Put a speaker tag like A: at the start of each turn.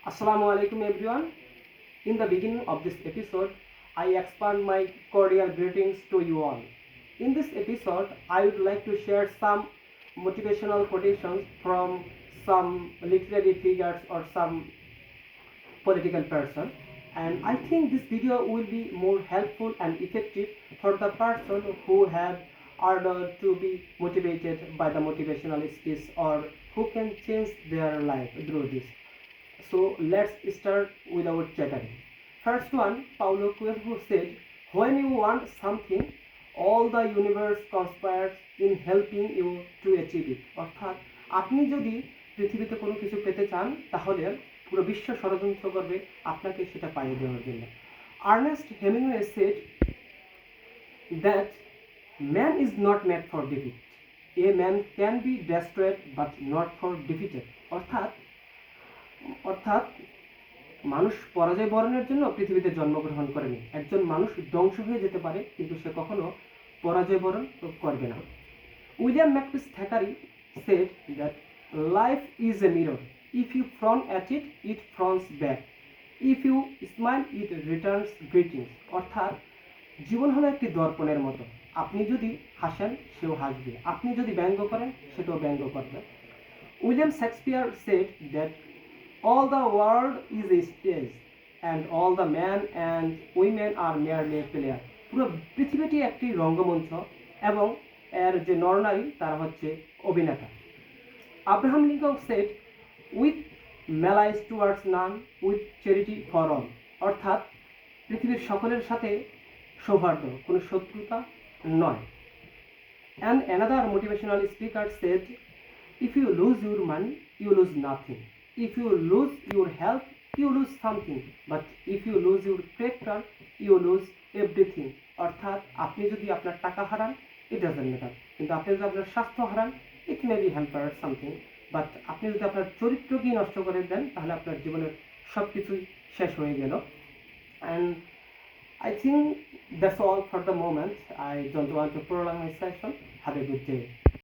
A: Assalamu alaikum everyone. In the beginning of this episode, I expand my cordial greetings to you all. In this episode, I would like to share some motivational quotations from some literary figures or some political person, and I think this video will be more helpful and effective for the person who have ordered to be motivated by the motivational speech or who can change their life through this. So let's start with our chattering. First one, Paulo Coelho said, when you want something, all the universe conspires in helping you to achieve it. অর্থাৎ আপনি যদি পৃথিবীতে কোনো কিছু পেতে চান তাহলে পুরো বিশ্ব ষড়যন্ত্র করবে আপনাকে সেটা পাইয়ে দেওয়ার জন্য। Ernest Hemingway said that man is not made for defeat. A man can be destroyed but not for defeated. অর্থাৎ মানুষ পরাজয় বরণের জন্য পৃথিবীতে জন্মগ্রহণ করেনি। একজন মানুষ ধ্বংস হয়ে যেতে পারে কিন্তু সে কখনো পরাজয় বরণ করবে না। William Makepeace Thackeray said that life is a mirror. If you frown at it, it frowns back. If you smile, it returns greetings. অর্থাৎ জীবন হলো একটি দর্পণের মতো। আপনি যদি হাসেন সেও হাসবে, আপনি যদি ব্যঙ্গ করেন সেটাও ব্যঙ্গ করবে। William Shakespeare said that all the world is a stage and all the men and women are merely player. পুরো পৃথিবীটি একটি রঙ্গমঞ্চ এবং এর যে নরনারী তারা হচ্ছে অভিনেতা। Abraham Lincoln said with malice towards none, with charity for all. অর্থাৎ পৃথিবীর সকলের সাথে সৌহার্দ্য, কোনো শত্রুতা নয়। And another motivational speaker said, if you lose your money, you lose nothing. If you lose your health, you lose something. But if you lose your character, you lose everything. অর্থাৎ আপনি যদি আপনার টাকা হারান, it doesn't matter. কিন্তু আপনি যদি আপনার স্বাস্থ্য হারান, it may be hamper something. But আপনি যদি আপনার চরিত্রকে নষ্ট করে দেন তাহলে আপনার জীবনের সব কিছুই শেষ হয়ে গেল। And I think that's all for the moment. I don't want to prolong my session. Have a good day.